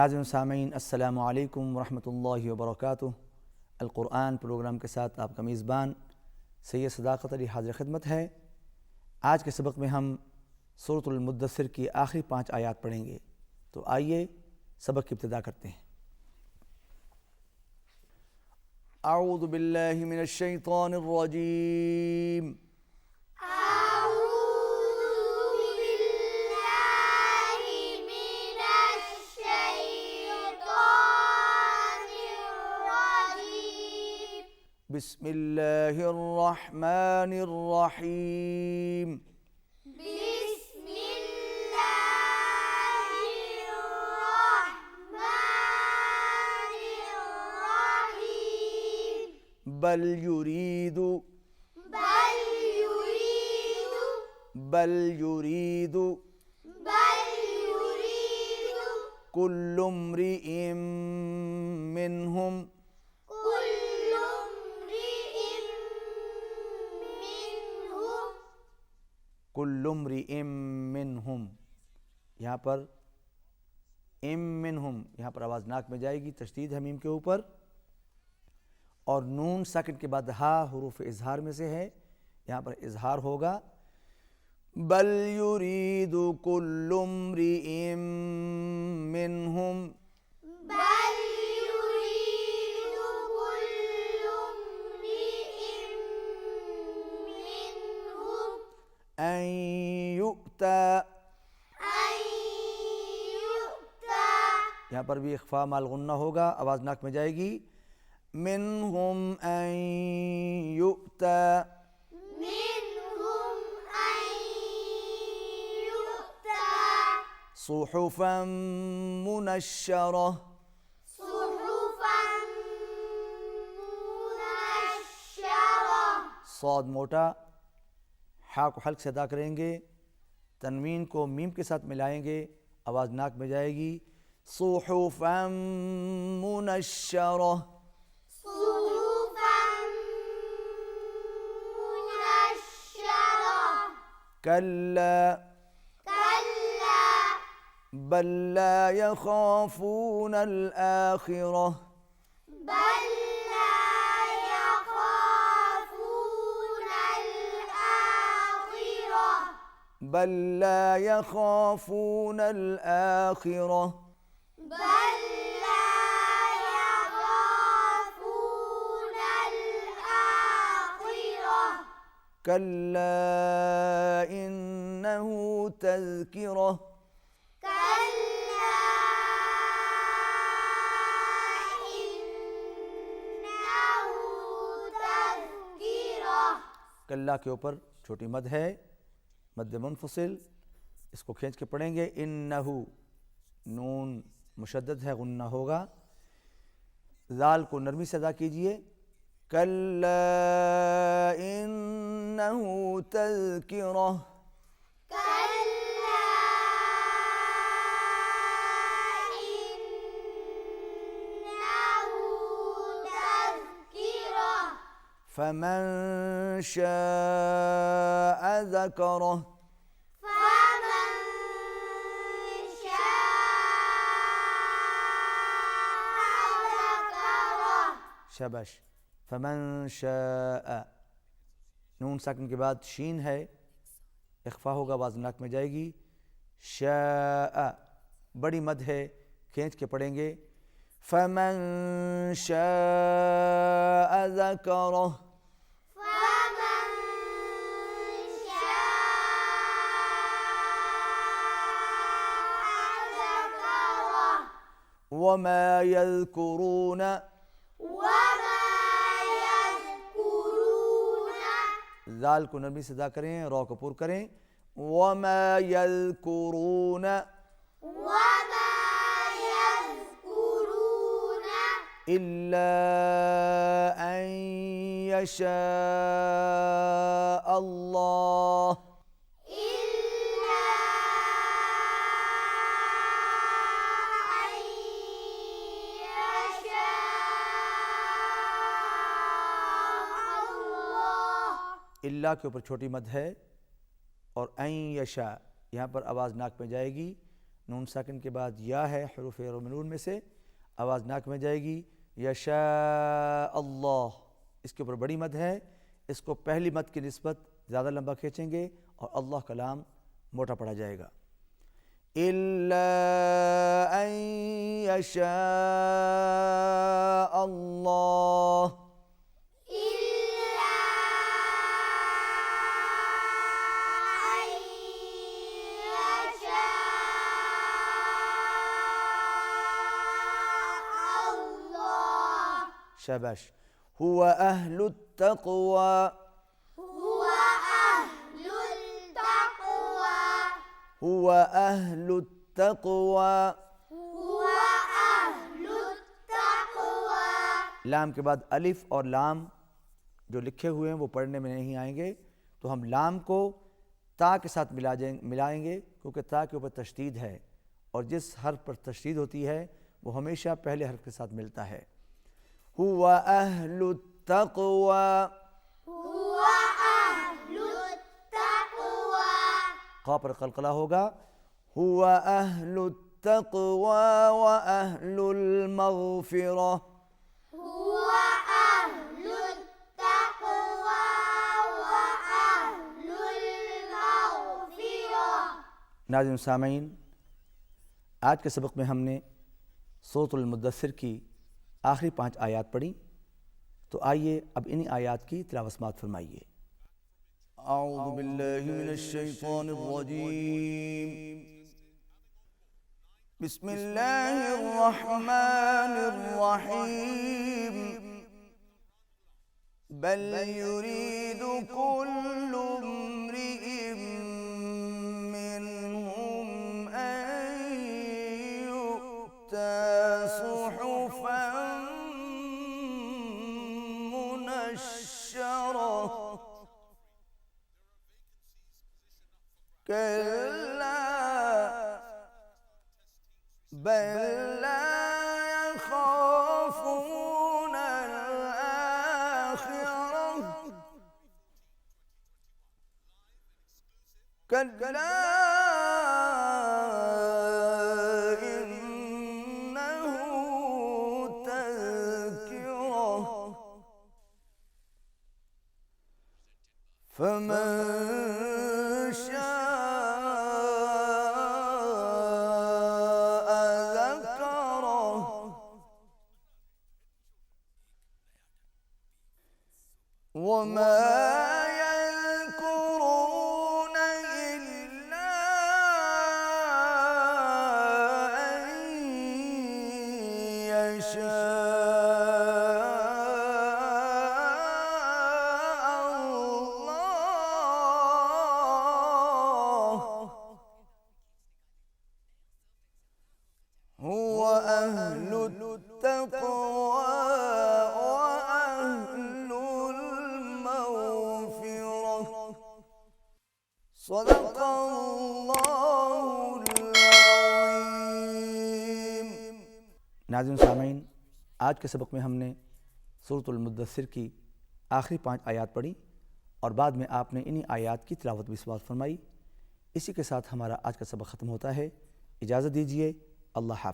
ناظرین و سامعین السلام علیکم ورحمۃ اللہ وبرکاتہ۔ القرآن پروگرام کے ساتھ آپ کا میزبان سید صداقت علی حاضر خدمت ہے۔ آج کے سبق میں ہم سورۃ المدثر کی آخری 5 آیات پڑھیں گے، تو آئیے سبق کی ابتدا کرتے ہیں۔ اعوذ باللہ من الشیطان الرجیم۔ بسم اللہ الرحمن الرحیم۔ بسم اللہ الرحمن الرحیم۔ بل یرید کل امرئ منہم کل امرئ منہم، یہاں پر ام منہم، یہاں پر آواز ناک میں جائے گی، تشدید ہے میم کے اوپر، اور نون ساکن کے بعد ہا حروف اظہار میں سے ہے، یہاں پر اظہار ہوگا۔ بل یرید کل امرئ منہم ان یؤتی، یہاں پر بھی اخفاء مال غنہ ہوگا، آواز ناک میں جائے گی۔ منہم ان یؤتی صحفا منشرہ، صاد موٹا، ہا کو حلق سے ادا کریں گے، تنوین کو میم کے ساتھ ملائیں گے، آواز ناک میں جائے گی۔ صحفا منشرہ، کلا بل لا یخافون الآخرہ، بل لا یخافون الآخرہ، کلا انہ تذکرہ، کلا کے اوپر چھوٹی مد ہے، مد منفصل، اس کو کھینچ کے پڑھیں گے۔ انہو، نون مشدد ہے، غنہ ہوگا، ذال کو نرمی سے ادا کیجئے۔ کلا انہو تذکرہ، فمن شاء ذکرہ، شاباش۔ فمن شاء، نون ساکن کے بعد شین ہے، اخفا ہوگا، آواز ناک میں جائے گی۔ شاء، بڑی مد ہے، کھینچ کے پڑھیں گے۔ فمن شاء ذکرہ، وما یذکرون، ذال کو نرمی سے ادا کریں، را کو پر کریں۔ وما یذکرون الا ان یشاء اللہ، اللہ کے اوپر چھوٹی مد ہے، اور این یشاء، یہاں پر آواز ناک میں جائے گی، نون ساکن کے بعد یا ہے، حروف جر و مجرور میں سے، آواز ناک میں جائے گی، یشاء اللہ، اس کے اوپر بڑی مد ہے، اس کو پہلی مد کی نسبت زیادہ لمبا کھینچیں گے اور اللہ کا لام موٹا پڑا جائے گا۔ الا ان یشاء اللہ، إلا أن يشاء الله شاباش، هو اہل التقوی، هو أهل التقوى هو اہل التقوی، هو أهل التقوى لام کے بعد الف اور لام جو لکھے ہوئے ہیں وہ پڑھنے میں نہیں آئیں گے، تو ہم لام کو تا کے ساتھ ملائیں گے، کیونکہ تا کے اوپر تشدید ہے، اور جس حرف پر تشدید ہوتی ہے وہ ہمیشہ پہلے حرف کے ساتھ ملتا ہے۔ هو اہل التقوی، هو أهل التقوى قاف پر قلقلہ ہوگا، هو اہل التقوی واہل المغفرہ، هو أهل التقوى وأهل المغفرة۔ ناظرین سامعین، آج کے سبق میں ہم نے سورۃ المدثر کی آخری 5 آیات پڑھی، تو آئیے اب انہی آیات کی تلاوت سماعت فرمائیے۔ اعوذ باللہ من الشیطان الرجیم، بسم اللہ الرحمن الرحیم، بل یرید کل امرئ منہم ان یؤتی صحفا منشرہ، کلا بل لا يخافون الآخرة، كلا إنه تذكرة، فمن شاء ذكره، وما يذكرون إلا أن يشاء الله، هو أهل التقوى وأهل المغفرة، صدق اللہ العظیم۔ ناظرین سامعین، آج کے سبق میں ہم نے سورۃ المدثر کی آخری 5 آیات پڑھی اور بعد میں آپ نے انہی آیات کی تلاوت بھی سماعت فرمائی۔ اسی کے ساتھ ہمارا آج کا سبق ختم ہوتا ہے، اجازت دیجیے، اللہ حافظ۔